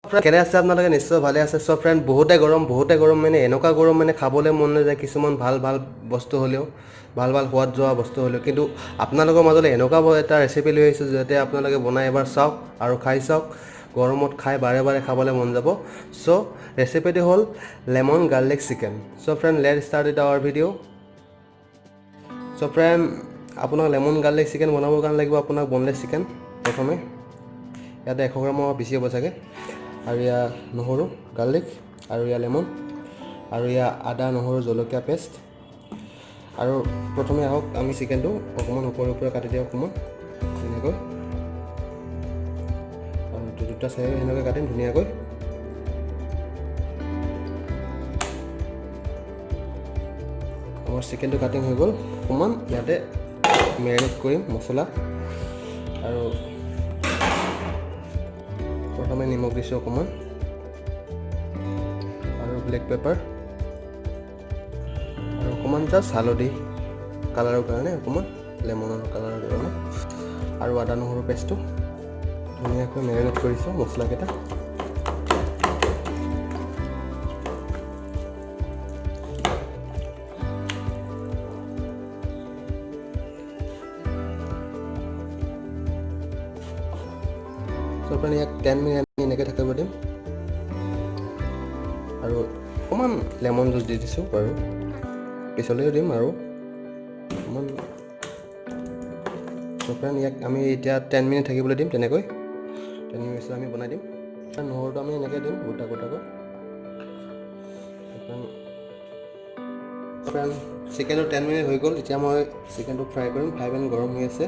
কেনে আছে আপোনালোকে? নিশ্চয় ভালে আছে। চ' ফ্ৰেণ্ড, বহুতে গৰম মানে এনেকুৱা গৰম মানে খাবলৈ মন নাযায় কিছুমান ভাল বস্তু হ'লেও, ভাল সোৱাদ যোৱা বস্তু হ'লেও। কিন্তু আপোনালোকৰ মাজলৈ এনেকুৱা এটা ৰেচিপি লৈ আহিছোঁ যাতে আপোনালোকে বনাই এবাৰ চাওক আৰু খাই চাওক। গৰমত খাই বাৰে খাবলৈ মন যাব। চ' ৰেচিপিটো হ'ল lemon garlic chicken. So' friend, let start it our video'. So' friend, আপোনাক লেমন গাৰ্লিক চিকেন বনাবৰ কাৰণে লাগিব আপোনাক বনলেছ চিকেন। প্ৰথমে ইয়াতে 100 গ্ৰামৰ বেছি হ'ব চাগে। আৰু ইয়াৰ নহৰু গাৰ্লিক, আৰু ইয়াৰ লেমন, আৰু ইয়াৰ আদা নহৰু জলকীয়া পেষ্ট। আৰু প্ৰথমে আহক আমি চিকেনটো অকণমান ওপৰে কাটি দিওঁ অকণমান ধুনীয়াকৈ, আৰু দুটা চাইড সেনেকৈ কাটিম ধুনীয়াকৈ। আমাৰ চিকেনটো কাটিং হৈ গ'ল। অকণমান ইয়াতে মেৰিনেট কৰিম মছলা, আৰু প্ৰথমে নিমখ দিছোঁ অকণমান, আৰু ব্লেক পেপাৰ, আৰু অকণমান জাষ্ট হালধি কালাৰৰ কাৰণে, অকণমান লেমনৰ কালাৰৰ কাৰণে, আৰু আদা নহৰু পেষ্টটো ধুনীয়াকৈ মেৰিনেট কৰিছোঁ মছলাকেইটা। চ' আপুনি ইয়াক 10 মিনিট আমি এনেকৈ থাকিব দিম, আৰু অকণমান লেমন জুচ দি দিছোঁ বাৰু, পিছলৈও দিম আৰু অকণমান। চ' ফ্ৰেণ্ড, ইয়াক আমি এতিয়া 10 মিনিট থাকিবলৈ দিম তেনেকৈ। 10 মিনিট পিছত আমি বনাই দিম। নহৰুটো আমি এনেকৈ দিম গোটাকৈ। ফ্ৰেণ্ড, চিকেনটো 10 মিনিট হৈ গ'ল। এতিয়া মই চিকেনটো ফ্ৰাই কৰিম। ফ্ৰাই পেন গৰম হৈ আছে।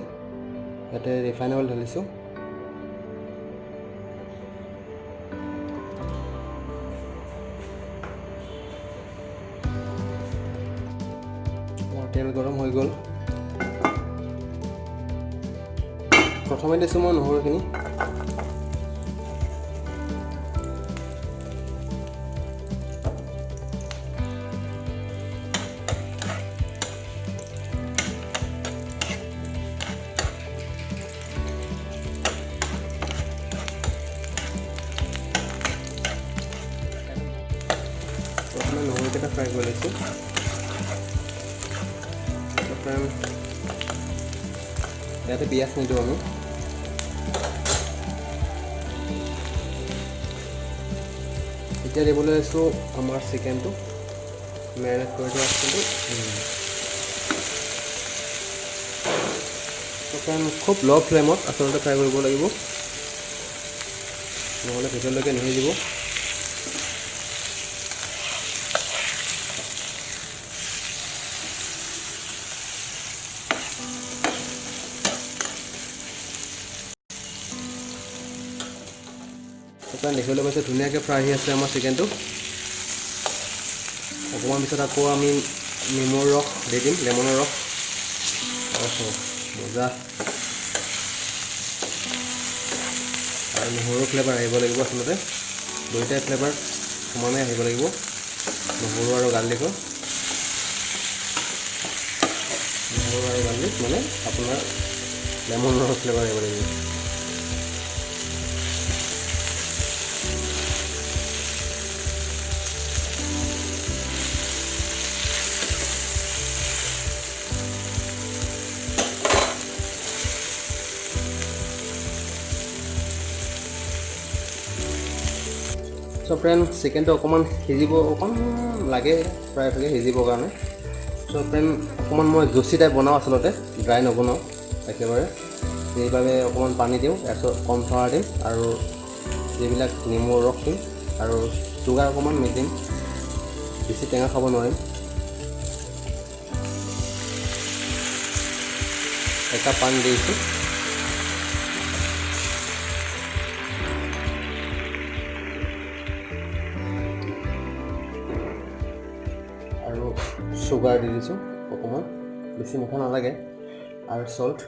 ইয়াতে ৰিফাইন অইল ঢালিছোঁ। তেল গৰম হৈ গ'ল। প্ৰথমে দিছোঁ মই নহৰুখিনি, নহৰুকেইটা ফ্ৰাই কৰি লৈছোঁ। ইয়াতে পিঁয়াজ নিদিওঁ আমি। এতিয়া দিবলৈ লৈছোঁ আমাৰ চিকেনটো, মেৰিনেট কৰি থোৱা চিকেনটো। খুব ল' ফ্লেমত আচলতে ফ্ৰাই কৰিব লাগিব, নহ'লে ভিতৰলৈকে নিসিজিব। দেখিবলৈ পাইছে ধুনীয়াকৈ ফ্ৰাই হৈ আছে আমাৰ চিকেনটো। অকণমান পিছত আকৌ আমি নেমুৰ ৰস দি দিম, লেমনৰ ৰস। মজা। আৰু নহৰুৰ ফ্লেভাৰ আহিব লাগিব আচলতে, দুয়োটাই ফ্লেভাৰ সমানে আহিব লাগিব, নহৰু আৰু গাৰ্লিক মানে আপোনাৰ লেমনৰ ফ্লেভাৰ আহিব লাগিব। চ' ফ্ৰেণ্ড, চিকেনটো অকণমান সিজিব, অকণমান লাগে ফ্ৰাই সিজিবৰ কাৰণে। চ' ফ্ৰেণ্ড, অকণমান মই জুচি টাইপ বনাওঁ আচলতে, ড্ৰাই নবনাওঁ একেবাৰে। সেইবাবে অকণমান পানী দিওঁ, তাৰপিছত কৰ্ণফ্লাৱাৰ দিম, আৰু যিবিলাক নেমুৰ ৰস দিম, আৰু চুগাৰ অকণমান দিম, বেছি টেঙা খাব নোৱাৰিম। 1 কাপ পানী দিছোঁ। আৰু চুগাৰ দি দিছোঁ অকণমান, বেছি মিঠা নালাগে, আৰু চল্ট।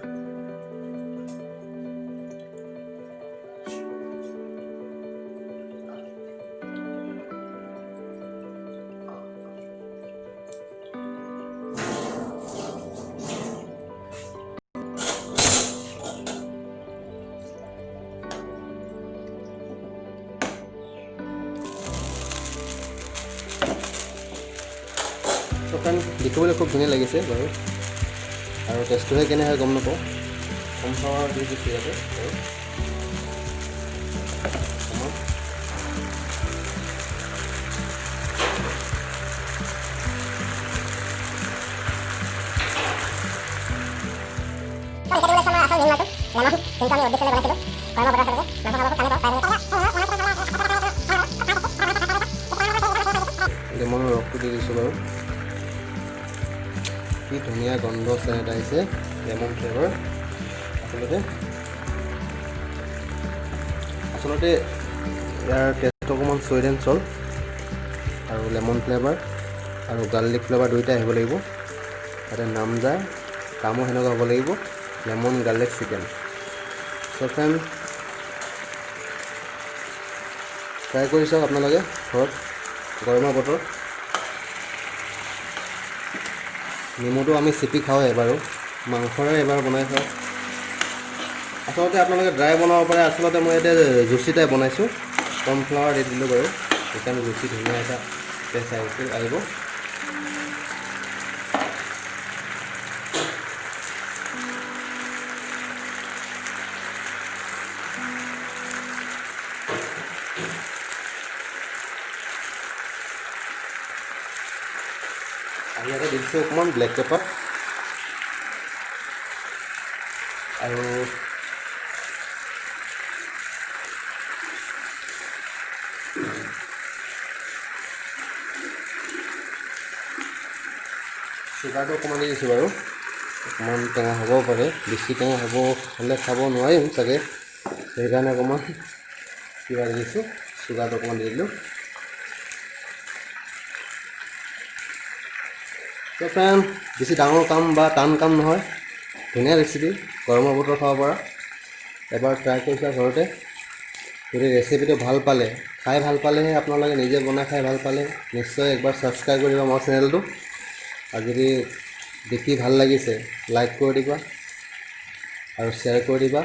তো ফ্ৰেণ্ড দেখিবলৈ খুব ধুনীয়া লাগিছে বাৰু, আৰু টেষ্টটোহে কেনে হয় গম নাপাওঁ। কৰ্ণফ্লাৱাৰ দি দিছোঁ ইয়াতে আৰু লেমনৰ ৰসটো দি দিছোঁ বাৰু। কি ধুনীয়া গন্ধ চেণ্ট আহিছে লেমন ফ্লেভাৰ। আচলতে ইয়াৰ টেষ্ট অকণমান চুইট এণ্ড চল্ট আৰু লেমন ফ্লেভাৰ আৰু গাৰ্লিক ফ্লেভাৰ দুয়োটাই আহিব লাগিব। তাতে নামজাৰ কামো সেনেকুৱা হ'ব লাগিব, lemon garlic chicken. So' friend try কৰি চাওক আপোনালোকে ঘৰত, গৰমৰ বতৰ। নেমুটো আমি চেপি খাওঁৱে বাৰু, মাংসৰে এবাৰ বনাই খাওঁ। আচলতে আপোনালোকে ড্ৰাই বনাব পাৰে, আচলতে মই এতিয়া জুচি টাইপ বনাইছোঁ। কৰ্ণফ্লাৱাৰ দি দিলোঁ বাৰু, সেইকাৰণে জুচি ধুনীয়া এটা টেষ্ট আহিব। আৰু ইয়াতে দি দিছোঁ অকণমান ব্লেক পেপাৰ আৰু চুগাৰটো অকণমান দি দিছোঁ বাৰু। অকণমান টেঙা হ'বও পাৰে, বেছি টেঙা হ'লে খাব নোৱাৰিম চাগে, সেইকাৰণে অকণমান কিবা দি দিছোঁ, চুগাৰটো অকণমান দি দিলোঁ। তো ফ্ৰেণ্ড বেছি ডাঙৰ কাম বা টান কাম নহয়, ধুনীয়া ৰেচিপি, গৰমৰ বতৰ খাব পৰা। এবাৰ ট্ৰাই কৰিছা ঘৰতে। যদি ৰেচিপিটো ভাল পালে, খাই ভাল পালেহে আপোনালোকে নিজে বনাই খাই ভাল পালে নিশ্চয় একবাৰ ছাবস্ক্ৰাইব কৰিব মোৰ চেনেলটো। আৰু যদি দেখি ভাল লাগিছে লাইক কৰি দিবা আৰু শ্বেয়াৰ কৰি দিবা।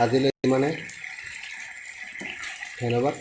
আজিলৈ ইমানে, ধন্যবাদ।